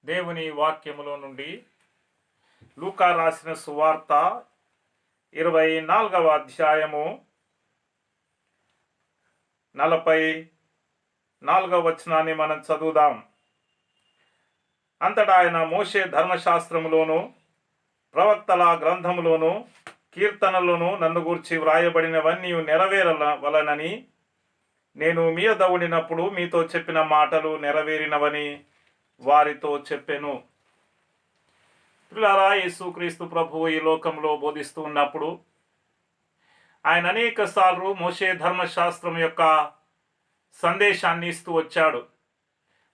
దేవుని వాక్యములో నుండి లూకా రాసిన సువార్త 24వ అధ్యాయము 44వ వచనాన్ని మనం చదువుదాం. అంతటా ఆయన మోషే ధర్మశాస్త్రములోను ప్రవక్తల గ్రంథములోను కీర్తనలోను నన్ను గూర్చి వ్రాయబడినవన్నీ నెరవేరవలనని నేను మీ యొద్ద ఉండినప్పుడు మీతో చెప్పిన మాటలు నెరవేరినవని వారితో చెప్పెను. పిల్లారా, యేసుక్రీస్తు ప్రభువు ఈ లోకంలో బోధిస్తూ ఉన్నప్పుడు ఆయన అనేక సార్లు మోషే ధర్మశాస్త్రం యొక్క సందేశాన్ని ఇస్తూ వచ్చాడు.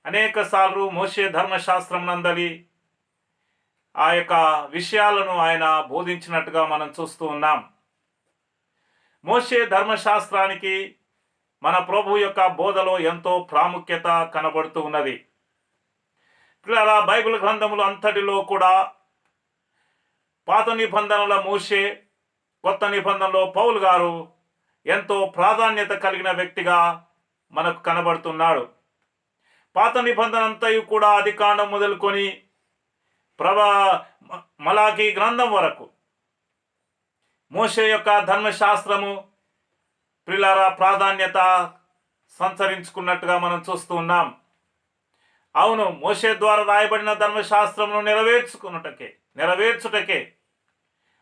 అనేక సార్లు మోషే ధర్మశాస్త్రం నందలి ఆ యొక్క విషయాలను ఆయన బోధించినట్టుగా మనం చూస్తూ ఉన్నాం. మోషే ధర్మశాస్త్రానికి మన ప్రభు యొక్క బోధలో ఎంతో ప్రాముఖ్యత కనబడుతూ ఉన్నది. పిల్లల బైబిల్ గ్రంథములు అంతటిలో కూడా పాత నిబంధనల మోషే, కొత్త నిబంధనలో పౌలు గారు ఎంతో ప్రాధాన్యత కలిగిన వ్యక్తిగా మనకు కనబడుతున్నాడు. పాత నిబంధన అంతయు కూడా ఆదికాండం మొదలుకొని మలాకీ గ్రంథం వరకు మోషే యొక్క ధర్మశాస్త్రము పిల్లల ప్రాధాన్యత సంచరించుకున్నట్టుగా మనం చూస్తూ ఉన్నాం. అవును, మోషే ద్వారా రాయబడిన ధర్మశాస్త్రమును నెరవేర్చుటకే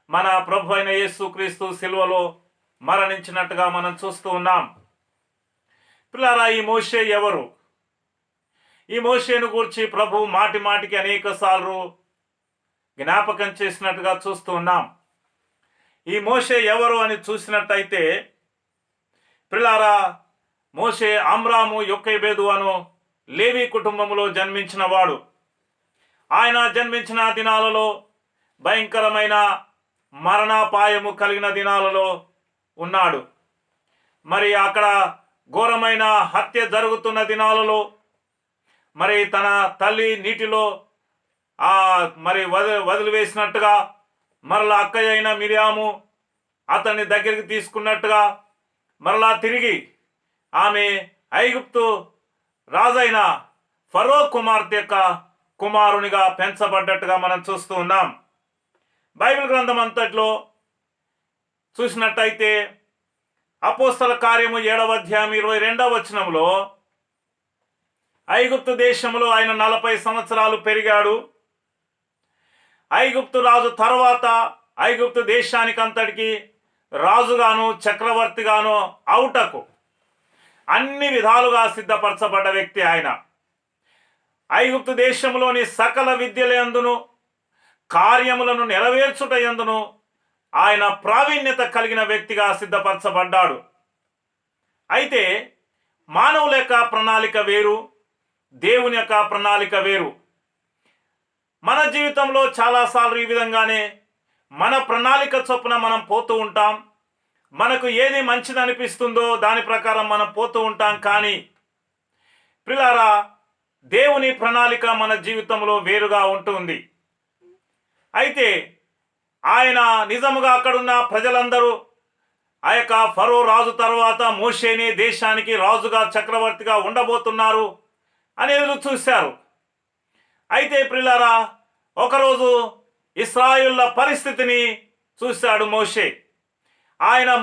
మన ప్రభు అయిన యేసుక్రీస్తు సిలువలో మరణించినట్టుగా మనం చూస్తూ ఉన్నాం. పిల్లారా, ఈ మోషే ఎవరు? ఈ మోషేను గూర్చి ప్రభు మాటి మాటికి అనేక సార్లు జ్ఞాపకం చేసినట్టుగా చూస్తూ ఉన్నాం. ఈ మోషే ఎవరు అని చూసినట్టయితే పిల్లారా, మోషే అమ్రాము యొక్కెబెదు అను లేవి కుటుంబంలో జన్మించిన వాడు. ఆయన జన్మించిన దినాలలో భయంకరమైన మరణాపాయము కలిగిన దినాలలో ఉన్నాడు. మరి అక్కడ ఘోరమైన హత్య జరుగుతున్న దినాలలో మరి తన తల్లి నీటిలో వదిలివేసినట్టుగా మరలా అక్కయ్య అయిన మిరియాము అతన్ని దగ్గరికి తీసుకున్నట్టుగా మరలా తిరిగి ఆమె ఐగుప్తు రాజైన ఫరో కుమార్తె యొక్క కుమారునిగా పెంచబడ్డట్టుగా మనం చూస్తూ ఉన్నాం. బైబిల్ గ్రంథం అంతట్లో చూసినట్టయితే అపోస్తల కార్యము 7వ అధ్యాయం 22వ వచనంలో ఐగుప్తు దేశంలో ఆయన 40 సంవత్సరాలు పెరిగాడు. ఐగుప్తు రాజు తర్వాత ఐగుప్తు దేశానికి అంతటికి రాజుగాను చక్రవర్తిగాను అవుటకు అన్ని విధాలుగా సిద్ధపరచబడ్డ వ్యక్తి ఆయన. ఐగుప్తు దేశంలోని సకల విద్యలందును కార్యములను నెరవేర్చుట యందును ఆయన ప్రావీణ్యత కలిగిన వ్యక్తిగా సిద్ధపరచబడ్డాడు. అయితే మానవుల యొక్క ప్రణాళిక వేరు, దేవుని యొక్క ప్రణాళిక వేరు. మన జీవితంలో చాలాసార్లు ఈ విధంగానే మన ప్రణాళిక చొప్పున మనం పోతూ ఉంటాం. మనకు ఏది మంచిది అనిపిస్తుందో దాని ప్రకారం మనం పోతూ ఉంటాం. కానీ ప్రియులారా, దేవుని ప్రణాళిక మన జీవితంలో వేరుగా ఉంటుంది. అయితే ఆయన నిజముగా అక్కడున్న ప్రజలందరూ ఆ యొక్క ఫరో రాజు తర్వాత మోషేని దేశానికి రాజుగా చక్రవర్తిగా ఉండబోతున్నారు అనేది చూశారు. అయితే ప్రియులారా, ఒకరోజు ఇశ్రాయేళ్ల పరిస్థితిని చూశాడు మోషే.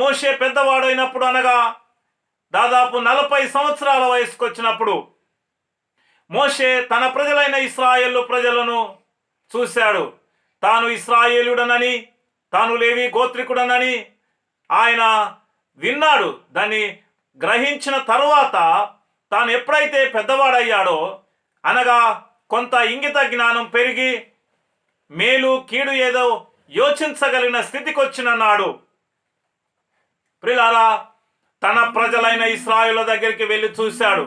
మోషే పెద్దవాడైనప్పుడు, అనగా దాదాపు 40 సంవత్సరాల వయసుకు వచ్చినప్పుడు మోషే తన ప్రజలైన ఇశ్రాయేలు ప్రజలను చూశాడు. తాను ఇశ్రాయేలుడనని, తాను లేవి గోత్రికుడనని ఆయన విన్నాడు. దాన్ని గ్రహించిన తరువాత తాను ఎప్పుడైతే పెద్దవాడయ్యాడో, అనగా కొంత ఇంగిత జ్ఞానం పెరిగి మేలు కీడు ఏదో యోచించగలిగిన స్థితికి వచ్చిన నాడు ప్రియులారా, తన ప్రజలైన ఇశ్రాయేలు దగ్గరికి వెళ్ళి చూశాడు.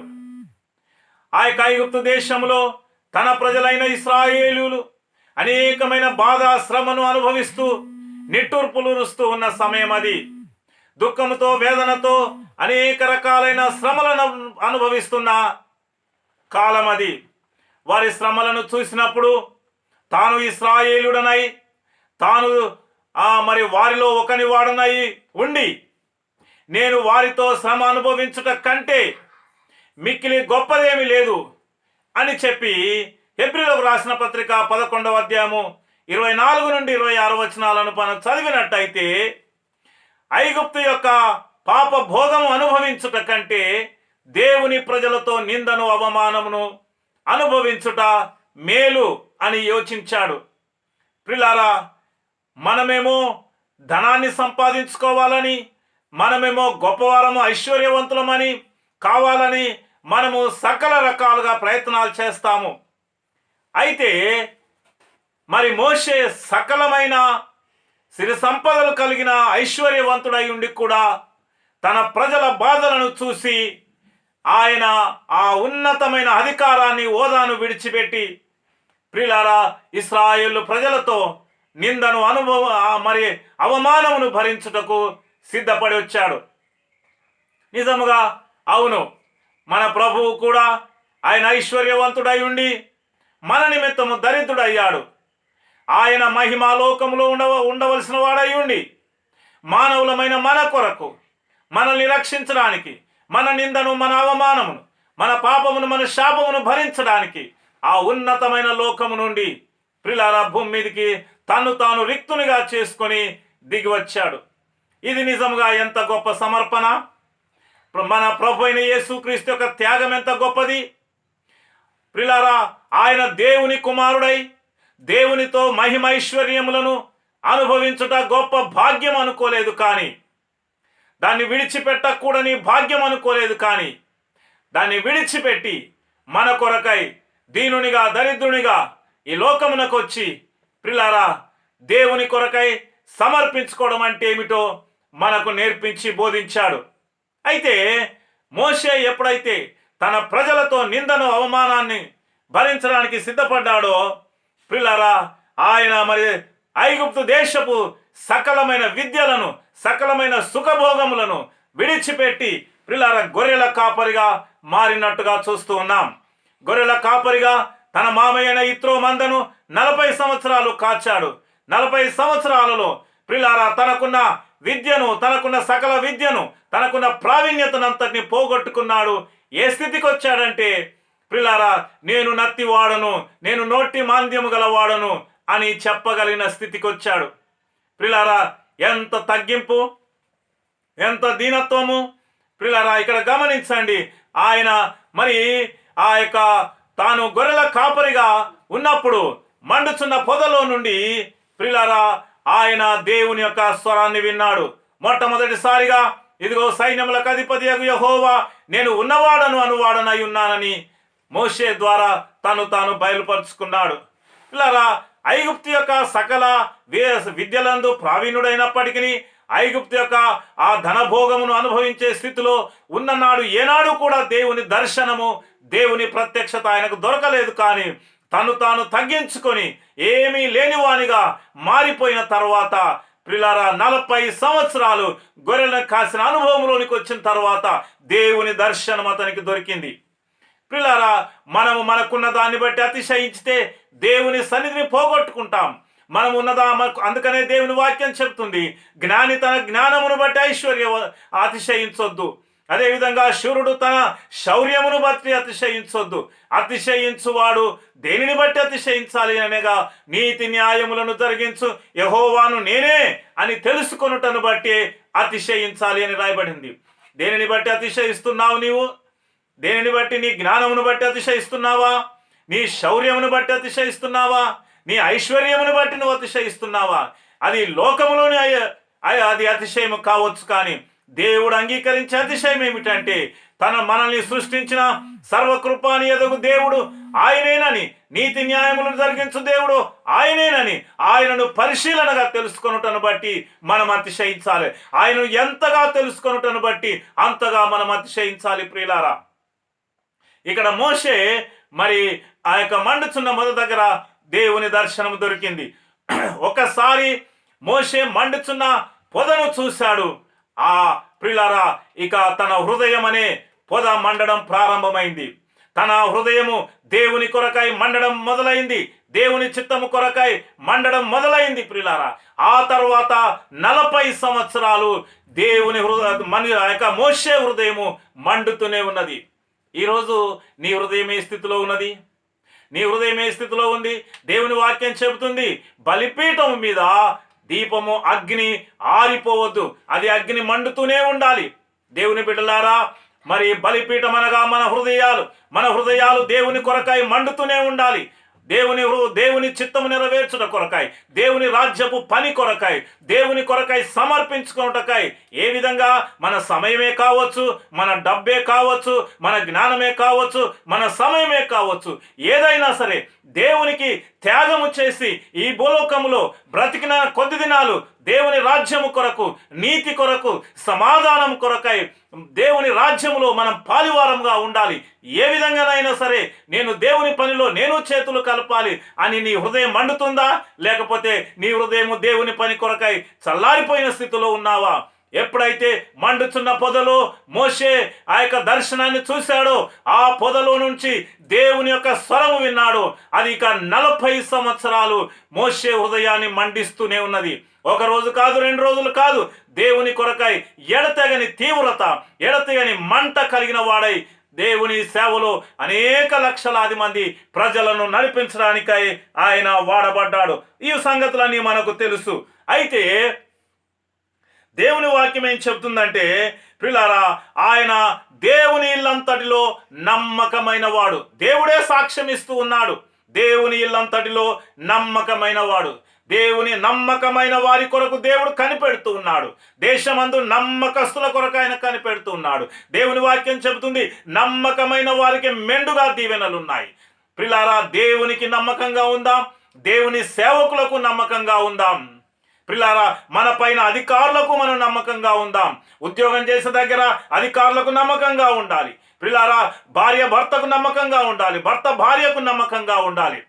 ఆ యొక్క ఐగుప్తు దేశంలో తన ప్రజలైన ఇశ్రాయేలులు అనేకమైన బాధ శ్రమను అనుభవిస్తూ నిట్టూర్పులురుస్తూ ఉన్న సమయం అది. దుఃఖముతో వేదనతో అనేక రకాలైన శ్రమలను అనుభవిస్తున్న కాలం అది. వారి శ్రమలను చూసినప్పుడు తాను ఇశ్రాయేలుడనై, తాను మరి వారిలో ఒకని వాడనై ఉండి నేను వారితో శ్రమ అనుభవించుట కంటే మిక్కిలి గొప్పదేమీ లేదు అని చెప్పి హెబ్రీలకు రాసిన పత్రిక 11వ అధ్యాయము 24 నుండి 26 వచనాలను మనం చదివినట్టయితే, ఐగుప్తు యొక్క పాప భోగము అనుభవించుట కంటే దేవుని ప్రజలతో నిందను అవమానమును అనుభవించుట మేలు అని యోచించాడు. ప్రియులారా, మనమేమో ధనాన్ని సంపాదించుకోవాలని, మనమేమో గొప్పవారము ఐశ్వర్యవంతులమని కావాలని మనము సకల రకాలుగా ప్రయత్నాలు చేస్తాము. అయితే మరి మోషే సకలమైన సిరి సంపదలు కలిగిన ఐశ్వర్యవంతుడై ఉండి కూడా తన ప్రజల బాధలను చూసి ఆయన ఆ ఉన్నతమైన అధికారాన్ని, హోదాను విడిచిపెట్టి ప్రియులారా ఇశ్రాయేలు ప్రజలతో నిందను మరి అవమానమును భరించుటకు సిద్ధపడి వచ్చాడు. నిజముగా అవును, మన ప్రభువు కూడా ఆయన ఐశ్వర్యవంతుడై ఉండి మన నిమిత్తము దరిద్రుడయ్యాడు. ఆయన మహిమాలోకములో ఉండవలసిన వాడై ఉండి మానవులమైన మన కొరకు మనల్ని రక్షించడానికి, మన నిందను, మన అవమానమును, మన పాపమును, మన శాపమును భరించడానికి ఆ ఉన్నతమైన లోకము నుండి ప్రియులారా భూమి మీదికి తను తాను రిక్తునిగా చేసుకొని దిగి వచ్చాడు. ఇది నిజంగా ఎంత గొప్ప సమర్పణ! మన ప్రభు అయిన యేసుక్రీస్తు యొక్క త్యాగం ఎంత గొప్పది! ప్రియులారా, ఆయన దేవుని కుమారుడై దేవునితో మహిమైశ్వర్యములను అనుభవించుట గొప్ప భాగ్యం అనుకోలేదు, కానీ దాన్ని విడిచిపెట్టకూడని భాగ్యం అనుకోలేదు, కానీ దాన్ని విడిచిపెట్టి మన కొరకై దీనునిగా, దరిద్రునిగా ఈ లోకమునకు వచ్చి ప్రియులారా దేవుని కొరకై సమర్పించుకోవడం అంటే ఏమిటో మనకు నేర్పించి బోధించాడు. అయితే మోషే ఎప్పుడైతే తన ప్రజలతో నిందను, అవమానాన్ని భరించడానికి సిద్ధపడ్డాడో ప్రియులారా ఆయన మరి ఐగుప్తు దేశపు సకలమైన విద్యలను, సకలమైన సుఖభోగములను విడిచిపెట్టి ప్రియులారా గొర్రెల కాపరిగా మారినట్టుగా చూస్తూ ఉన్నాం. గొర్రెల కాపరిగా తన మామయ్యన ఇత్రో మందను 40 సంవత్సరాలు కాచాడు. 40 సంవత్సరాలలో ప్రియులారా తనకున్న విద్యను, తనకున్న సకల విద్యను, తనకున్న ప్రావీణ్యతనంతటిని పోగొట్టుకున్నాడు. ఏ స్థితికి వచ్చాడంటే ప్రియులారా నేను నత్తివాడను, నేను నోటి మాంద్యము గలవాడను అని చెప్పగలిగిన స్థితికి వచ్చాడు. ప్రియులారా ఎంత తగ్గింపు, ఎంత దీనత్వము! ప్రియులారా ఇక్కడ గమనించండి, ఆయన మరి ఆ యొక్క తాను గొర్రెల కాపరిగా ఉన్నప్పుడు మండుచున్న పొదలో నుండి ప్రియులారా ఆయన దేవుని యొక్క స్వరాన్ని విన్నాడు. మొట్టమొదటిసారిగా ఇదిగో సైన్యములకు అధిపతియగు యెహోవా నేను ఉన్నవాడను అనువాడనై ఉన్నానని మోషే ద్వారా తాను బయలుపరుచుకున్నాడు. ప్రియులారా ఐగుప్తు యొక్క సకల విద్యలందు ప్రావీణుడైనప్పటికీ ఐగుప్తు యొక్క ఆ ధనభోగమును అనుభవించే స్థితిలో ఉన్ననాడు ఏనాడు కూడా దేవుని దర్శనము, దేవుని ప్రత్యక్షత ఆయనకు దొరకలేదు. కానీ తాను తగ్గించుకొని ఏమీ లేనివానిగా మారిపోయిన తర్వాత ప్రియులారా 40 సంవత్సరాలు గొర్రెలను కాసిన అనుభవంలోనికి వచ్చిన తర్వాత దేవుని దర్శనం అతనికి దొరికింది. ప్రియులారా మనము మనకున్న దాన్ని బట్టి అతిశయించితే దేవుని సన్నిధిని పోగొట్టుకుంటాం. మనం ఉన్నదా, అందుకనే దేవుని వాక్యం చెప్తుంది, జ్ఞాని తన జ్ఞానమును బట్టి అతిశయించొద్దు, అదేవిధంగా శూరుడు తన శౌర్యమును బట్టి అతిశయించొద్దు. అతిశయించువాడు దేనిని బట్టి అతిశయించాలి అనగా నీతి న్యాయములను జరిగించు యెహోవాను నేనే అని తెలుసుకొనుటను బట్టి అతిశయించాలి అని రాయబడింది. దేనిని బట్టి అతిశయిస్తున్నావు నీవు? దేనిని బట్టి? నీ జ్ఞానమును బట్టి అతిశయిస్తున్నావా? నీ శౌర్యమును బట్టి అతిశయిస్తున్నావా? నీ ఐశ్వర్యమును బట్టి నువ్వు అతిశయిస్తున్నావా? అది లోకములోని అది అతిశయము కావచ్చు, కానీ దేవుడు అంగీకరించే అతిశయం ఏమిటంటే మనల్ని సృష్టించిన సర్వకృపాని ఎదుగు దేవుడు ఆయనేనని, నీతి న్యాయములను జరిగించు దేవుడు ఆయనేనని ఆయనను పరిశీలనగా తెలుసుకొనుటను బట్టి మనం అతిశయించాలి. ఆయనను ఎంతగా తెలుసుకొనుటను బట్టి అంతగా మనం అతిశయించాలి. ప్రియులారా ఇక్కడ మోషే మరి ఆ యొక్క మండుచున్న మొద దగ్గర దేవుని దర్శనం దొరికింది. ఒకసారి మోషే మండుచున్న పొదను చూశాడు. ఆ ప్రియులారా ఇక తన హృదయం అనే పొద మండడం ప్రారంభమైంది. తన హృదయము దేవుని కొరకై మండడం మొదలైంది, దేవుని చిత్తము కొరకై మండడం మొదలైంది. ప్రియులారా ఆ తర్వాత 40 సంవత్సరాలు దేవుని మోషే హృదయము మండుతూనే ఉన్నది. ఈరోజు నీ హృదయం ఏ స్థితిలో ఉన్నది? నీ హృదయం ఏ స్థితిలో ఉంది? దేవుని వాక్యం చెబుతుంది, బలిపీఠం మీద దీపము అగ్ని ఆరిపోవద్దు, అది అగ్ని మండుతూనే ఉండాలి. దేవుని బిడ్డలారా, మరి బలిపీఠం అనగా మన హృదయాలు దేవుని కొరకాయ మండుతూనే ఉండాలి. దేవుని చిత్తము నెరవేర్చుట కొరకాయ, దేవుని రాజ్యపు పని కొరకాయ, దేవుని కొరకాయ సమర్పించుకున్నటకాయ. ఏ విధంగా? మన సమయమే కావచ్చు, మన డబ్బే కావచ్చు, మన జ్ఞానమే కావచ్చు, మన సమయమే కావచ్చు, ఏదైనా సరే దేవునికి త్యాగము చేసి ఈ భూలోకములో బ్రతికిన కొద్ది దినాలు దేవుని రాజ్యము కొరకు, నీతి కొరకు, సమాధానం కొరకై దేవుని రాజ్యములో మనం పాలివారంగా ఉండాలి. ఏ విధంగానైనా సరే నేను దేవుని పనిలో నేను చేతులు కలపాలి అని నీ హృదయం మండుతుందా? లేకపోతే నీ హృదయము దేవుని పని కొరకై చల్లారిపోయిన స్థితిలో ఉన్నావా? ఎప్పుడైతే మండుచున్న పొదలో మోషే ఆ యొక్క దర్శనాన్ని చూశాడో, ఆ పొదలో నుంచి దేవుని యొక్క స్వరము విన్నాడు. అది ఇక 40 సంవత్సరాలు మోషే హృదయాన్ని మండిస్తూనే ఉన్నది. ఒక రోజు కాదు, 2 రోజులు కాదు, దేవుని కొరకై ఎడతెగని తీవ్రత, ఎడతెగని మంట కలిగిన వాడై దేవుని సేవలో అనేక లక్షలాది మంది ప్రజలను నడిపించడానికై ఆయన వాడబడ్డాడు. ఈ సంగతులన్నీ మనకు తెలుసు. అయితే దేవుని వాక్యం ఏం చెప్తుందంటే, ప్రియులారా, ఆయన దేవుని ఇల్లంతటిలో నమ్మకమైన వాడు. దేవుడే సాక్ష్యం ఇస్తూ ఉన్నాడు. దేవుని ఇల్లంతటిలో నమ్మకమైన వాడు. దేవుని నమ్మకమైన వారి కొరకు దేవుడు కనిపెడుతూ ఉన్నాడు. దేశమందు నమ్మకస్తుల కొరకు ఆయన కనిపెడుతూ ఉన్నాడు. దేవుని వాక్యం చెబుతుంది, నమ్మకమైన వారికి మెండుగా దీవెనలు ఉన్నాయి. ప్రియులారా, దేవునికి నమ్మకంగా ఉందాం, దేవుని సేవకులకు నమ్మకంగా ఉందాం. ప్రియులారా, మన పైన అధికారులకు మనం నమ్మకంగా ఉందాం. ఉద్యోగం చేసే దగ్గర అధికారులకు నమ్మకంగా ఉండాలి. ప్రియులారా, భార్య భర్తకు నమ్మకంగా ఉండాలి, భర్త భార్యకు నమ్మకంగా ఉండాలి.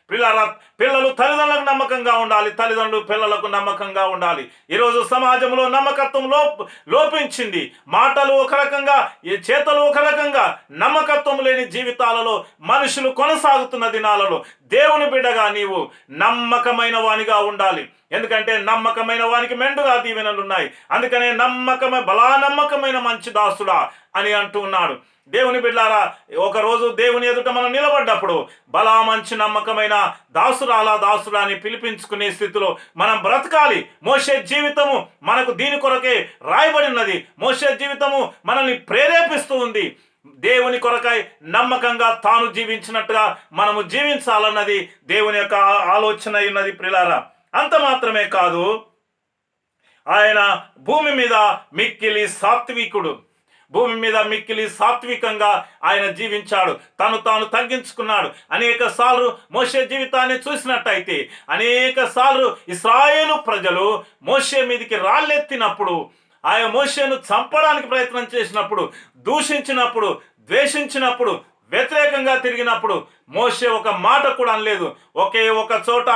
ప్రియులారా, పిల్లలు తల్లిదండ్రులకు నమ్మకంగా ఉండాలి, తల్లిదండ్రులు పిల్లలకు నమ్మకంగా ఉండాలి. ఈరోజు సమాజంలో నమ్మకత్వం లోపించింది. మాటలు ఒక రకంగా, చేతలు ఒక రకంగా, నమ్మకత్వం లేని జీవితాలలో మనుషులు కొనసాగుతున్న దినాలలో దేవుని బిడ్డగా నీవు నమ్మకమైన వానిగా ఉండాలి. ఎందుకంటే నమ్మకమైన వానికి మెండుగా దీవెనలు ఉన్నాయి. అందుకనే నమ్మకమైన మంచి దాసుడా అని అంటూ ఉన్నాడు. దేవుని బిడ్డలారా, ఒకరోజు దేవుని ఎదుట మనం నిలబడ్డప్పుడు బలా మంచి నమ్మకమైన దాసుడా అని పిలిపించుకునే స్థితిలో మనం బ్రతకాలి. మోషే జీవితము మనకు దీని కొరకే రాయబడినది. మోషే జీవితము మనల్ని ప్రేరేపిస్తూ ఉంది. దేవుని కొరకై నమ్మకంగా తాను జీవించినట్టుగా మనము జీవించాలన్నది దేవుని యొక్క ఆలోచన ఉన్నది. ప్రియులారా, అంత మాత్రమే కాదు, ఆయన భూమి మీద మిక్కిలి సాత్వికుడు. భూమి మీద మిక్కిలి సాత్వికంగా ఆయన జీవించాడు. తాను తగ్గించుకున్నాడు. అనేక సార్లు మోషే జీవితాన్ని చూసినట్టయితే అనేక సార్లు ఇశ్రాయేలు ప్రజలు మోషే మీదకి రాళ్ళెత్తినప్పుడు, ఆయన మోషేను చంపడానికి ప్రయత్నం చేసినప్పుడు, దూషించినప్పుడు, ద్వేషించినప్పుడు, వ్యతిరేకంగా తిరిగినప్పుడు మోషే ఒక మాట కూడా అనలేదు. ఒకే ఒక చోట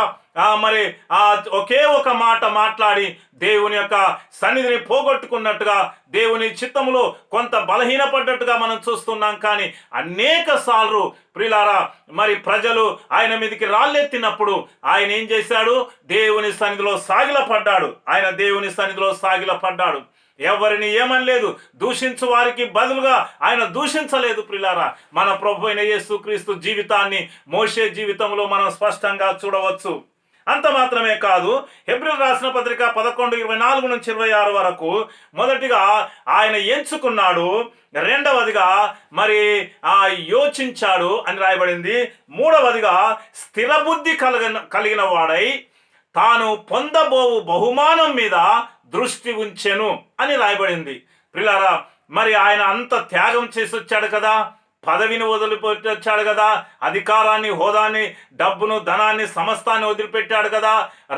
ఒకే ఒక మాట మాట్లాడి దేవుని యొక్క సన్నిధిని పోగొట్టుకున్నట్టుగా, దేవుని చిత్తములో కొంత బలహీనపడ్డట్టుగా మనం చూస్తున్నాం. కానీ అనేక సార్లు ప్రియులారా, మరి ప్రజలు ఆయన మీదకి రాళ్ళెత్తినప్పుడు ఆయన ఏం చేశాడు? దేవుని సన్నిధిలో సాగిలపడ్డాడు. ఆయన దేవుని సన్నిధిలో సాగిలపడ్డాడు. ఎవరిని ఏమనలేదు. దూషించు వారికి బదులుగా ఆయన దూషించలేదు. ప్రియులారా, మన ప్రభు అయిన యేసుక్రీస్తు జీవితాన్ని మోషే జీవితంలో మనం స్పష్టంగా చూడవచ్చు. అంత మాత్రమే కాదు, హెబ్రీయులకు రాసిన పత్రిక 11:24-26 వరకు మొదటిగా ఆయన ఎంచుకున్నాడు, రెండవదిగా మరి యోచించాడు అని రాయబడింది, మూడవదిగా స్థిరబుద్ధి కలిగిన వాడై తాను పొందబోవు బహుమానం మీద దృష్టి ఉంచెను అని రాయబడింది. ప్రియులారా, మరి ఆయన అంత త్యాగం చేసి వచ్చాడు కదా, పదవిని వదిలిపెట్టి వచ్చాడు కదా, అధికారాన్ని, హోదాన్ని, డబ్బును, ధనాన్ని, సమస్తాన్ని వదిలిపెట్టాడు కదా,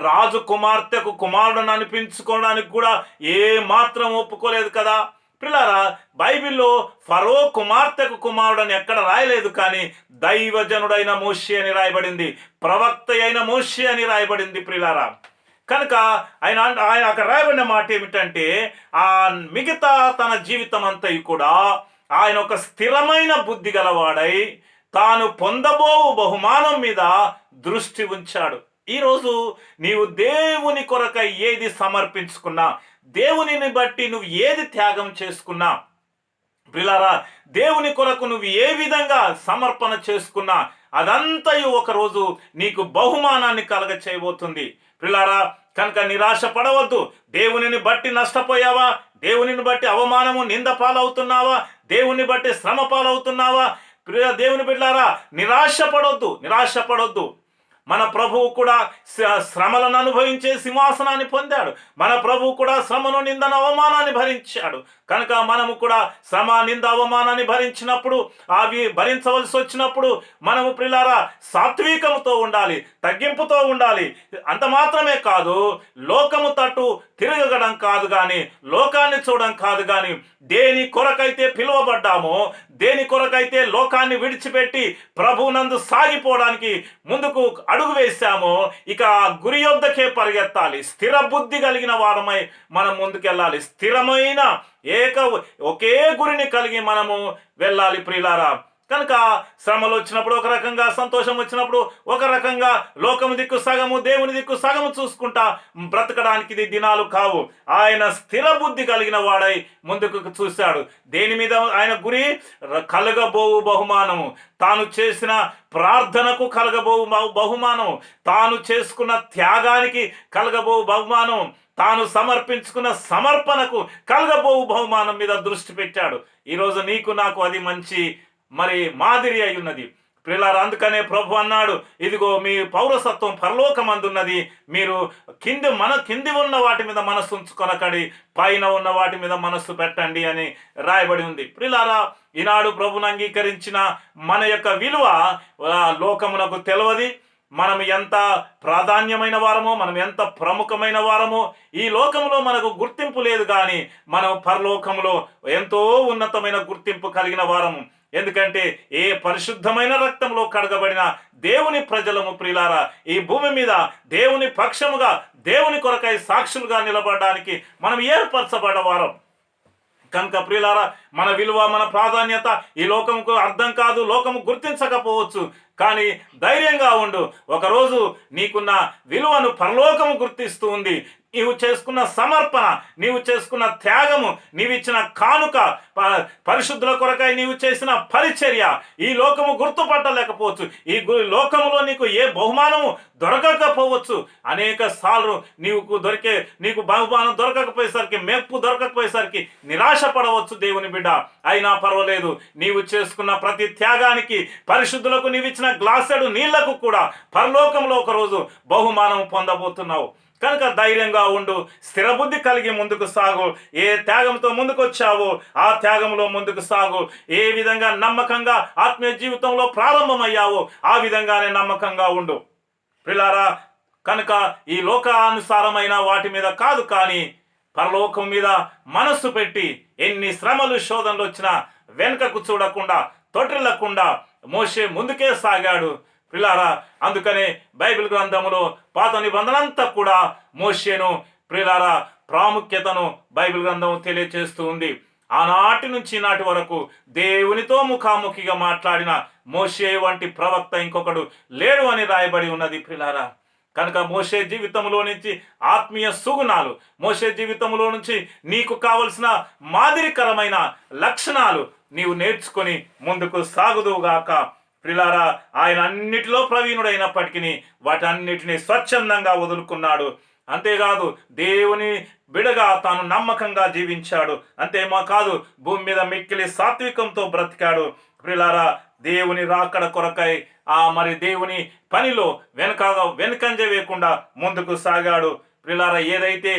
రాజు కుమార్తెకు కుమారుడుని అనిపించుకోవడానికి కూడా ఏ మాత్రం ఒప్పుకోలేదు కదా. ప్రియులారా, బైబిల్లో ఫరో కుమార్తెకు కుమారుడని ఎక్కడ రాయలేదు, కానీ దైవజనుడైన మోషే అని రాయబడింది, ప్రవక్త అయిన మోషే అని రాయబడింది. ప్రియులారా, కనుక ఆయన అక్కడ రాయబడిన మాట ఏమిటంటే, ఆ మిగతా తన జీవితం అంతా కూడా ఆయన ఒక స్థిరమైన బుద్ధి గలవాడై తాను పొందబోవు బహుమానం మీద దృష్టి ఉంచాడు. ఈరోజు నీవు దేవుని కొరకై ఏది సమర్పించుకున్నా, దేవునిని బట్టి నువ్వు ఏది త్యాగం చేసుకున్నా, ప్రియులారా, దేవుని కొరకు నువ్వు ఏ విధంగా సమర్పణ చేసుకున్నా అదంతయు ఒకరోజు నీకు బహుమానాన్ని కలగ చేయబోతుంది. ప్రియులారా, కనుక నిరాశ పడవద్దు. దేవునిని బట్టి నష్టపోయావా? దేవునిని బట్టి అవమానము నింద పాలవుతున్నావా? దేవుని బట్టి శ్రమ పాలవుతున్నావా? ప్రియ దేవుని బిడ్డలారా, నిరాశ పడొద్దు. మన ప్రభువు కూడా శ్రమలను అనుభవించే సింహాసనాన్ని పొందాడు. మన ప్రభువు కూడా శ్రమను, నిందను, అవమానాన్ని భరించాడు. కనుక మనము కూడా శ్రమ, నింద, అవమానాన్ని భరించినప్పుడు, అవి భరించవలసి వచ్చినప్పుడు మనము ప్రియులారా సాత్వికముతో ఉండాలి, తగ్గింపుతో ఉండాలి. అంత మాత్రమే కాదు, లోకము తట్టు తిరగడం కాదు కానీ, లోకాన్ని చూడడం కాదు కానీ, దేని కొరకైతే పిలువబడ్డామో, దేని కొరకైతే లోకాన్ని విడిచిపెట్టి ప్రభువునందు సాగిపోవడానికి ముందుకు అడుగు వేశామో, ఇక గురి యొద్దకే పరిగెత్తాలి. స్థిర బుద్ధి కలిగిన వారమై మనం ముందుకెళ్ళాలి. స్థిరమైన ఒకే గురిని కలిగి మనము వెళ్ళాలి ప్రియులారా. కనుక శ్రమలు వచ్చినప్పుడు ఒక రకంగా, సంతోషం వచ్చినప్పుడు ఒక రకంగా, లోకము దిక్కు సగము, దేవుని దిక్కు సగము చూసుకుంటా బ్రతకడానికి ఇది దినాలు కావు. ఆయన స్థిర బుద్ధి కలిగిన వాడై ముందుకు చూశాడు. దేని మీద ఆయన గురి? కలగబోవు బహుమానము, తాను చేసిన ప్రార్థనకు కలగబోవు బహుమానం, తాను చేసుకున్న త్యాగానికి కలగబోవు బహుమానం, తాను సమర్పించుకున్న సమర్పణకు కలగబోవు బహుమానం మీద దృష్టి పెట్టాడు. ఈరోజు నీకు నాకు అది మంచి మాదిరి అయి ఉన్నది ప్రియులారా. అందుకనే ప్రభు అన్నాడు, ఇదిగో మీ పౌరసత్వం పరలోకమందున్నది, మీరు కింది ఉన్న వాటి మీద మనస్సు ఉంచుకొనకండి, పైన ఉన్న వాటి మీద మనస్సు పెట్టండి అని రాయబడి ఉంది. ప్రియులారా, ఈనాడు ప్రభుని అంగీకరించిన మన యొక్క విలువ లోకమునకు తెలియదు. మనం ఎంత ప్రాధాన్యమైన వారమో, మనం ఎంత ప్రముఖమైన వారమో ఈ లోకంలో మనకు గుర్తింపు లేదు, కానీ మనం పరలోకములో ఎంతో ఉన్నతమైన గుర్తింపు కలిగిన వారము. ఎందుకంటే ఏ పరిశుద్ధమైన రక్తంలో కడగబడిన దేవుని ప్రజలము ప్రియులారా, ఈ భూమి మీద దేవుని పక్షముగా, దేవుని కొరకై సాక్షులుగా నిలబడడానికి మనం ఏర్పరచబడ్డవారం. కనుక ప్రియులారా, మన విలువ, మన ప్రాధాన్యత ఈ లోకముకు అర్థం కాదు, లోకము గుర్తించకపోవచ్చు. కానీ ధైర్యంగా ఉండు, ఒకరోజు నీకున్న విలువను పరలోకము గుర్తిస్తూ ఉంది. నీవు చేసుకున్న సమర్పణ, నీవు చేసుకున్న త్యాగము, నీవిచ్చిన కానుక, పరిశుద్ధుల కొరకై నీవు చేసిన పరిచర్య ఈ లోకము గుర్తుపట్టలేకపోవచ్చు. ఈ లోకములో నీకు ఏ బహుమానము దొరకకపోవచ్చు. అనేక సార్లు నీకు బహుమానం దొరకకపోయేసరికి, మెప్పు దొరకకపోయేసరికి నిరాశ పడవచ్చు దేవుని బిడ్డ. అయినా పర్వాలేదు, నీవు చేసుకున్న ప్రతి త్యాగానికి, పరిశుద్ధులకు నీవిచ్చిన గ్లాసెడు నీళ్లకు కూడా పరలోకంలో ఒకరోజు బహుమానం పొందబోతున్నావు. కనుక ధైర్యంగా ఉండు, స్థిరబుద్ధి కలిగి ముందుకు సాగు. ఏ త్యాగంతో ముందుకు వచ్చావో ఆ త్యాగంలో ముందుకు సాగు. ఏ విధంగా నమ్మకంగా ఆత్మీయ జీవితంలో ప్రారంభమయ్యావో ఆ విధంగానే నమ్మకంగా ఉండు ప్రియులారా. కనుక ఈ లోకానుసారమైన వాటి మీద కాదు, కానీ పరలోకం మీద మనస్సు పెట్టి ఎన్ని శ్రమలు, శోధనలు వచ్చినా వెనుకకు చూడకుండా, తొట్టిల్లకుండా మోషే ముందుకే సాగాడు ప్రియులారా. అందుకనే బైబిల్ గ్రంథములో పాత నిబంధన అంతా కూడా మోషేను ప్రియులారా ప్రాముఖ్యతను బైబిల్ గ్రంథం తెలియచేస్తూ ఉంది. ఆనాటి నుంచి నాటి వరకు దేవునితో ముఖాముఖిగా మాట్లాడిన మోషే వంటి ప్రవక్త ఇంకొకడు లేడు అని రాయబడి ఉన్నది ప్రియులారా. కనుక మోషే జీవితంలో నుంచి ఆత్మీయ సుగుణాలు, మోషే జీవితంలో నుంచి నీకు కావలసిన మాదిరికరమైన లక్షణాలు నీవు నేర్చుకొని ముందుకు సాగుదువుగాక ప్రియులారా. ఆయన అన్నిటిలో ప్రవీణుడైనప్పటికీ వాటన్నిటిని స్వచ్ఛందంగా వదులుకున్నాడు. అంతేకాదు, దేవుని బిడగా తాను నమ్మకంగా జీవించాడు. కాదు, భూమి మీద మిక్కిలి సాత్వికంతో బ్రతికాడు ప్రియులారా. దేవుని రాకడ కొరకై దేవుని పనిలో వెనుకంజ వేయకుండా ముందుకు సాగాడు ప్రియులారా. ఏదైతే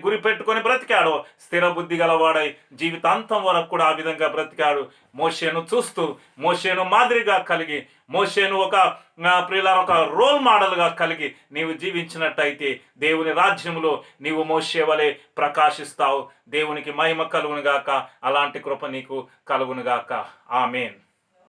గురి పెట్టుకొని బ్రతికాడో స్థిర బుద్ధి గలవాడై జీవితాంతం వరకు కూడా ఆ విధంగా బ్రతికాడు. మోషేను చూస్తూ, మోషేను మాదిరిగా కలిగి, మోషేను ప్రియులారా ఒక రోల్ మోడల్గా కలిగి నీవు జీవించినట్టయితే దేవుని రాజ్యంలో నీవు మోషే వలె ప్రకాశిస్తావు. దేవునికి మహిమ కలుగునుగాక. అలాంటి కృప నీకు కలుగునుగాక. ఆమేన్.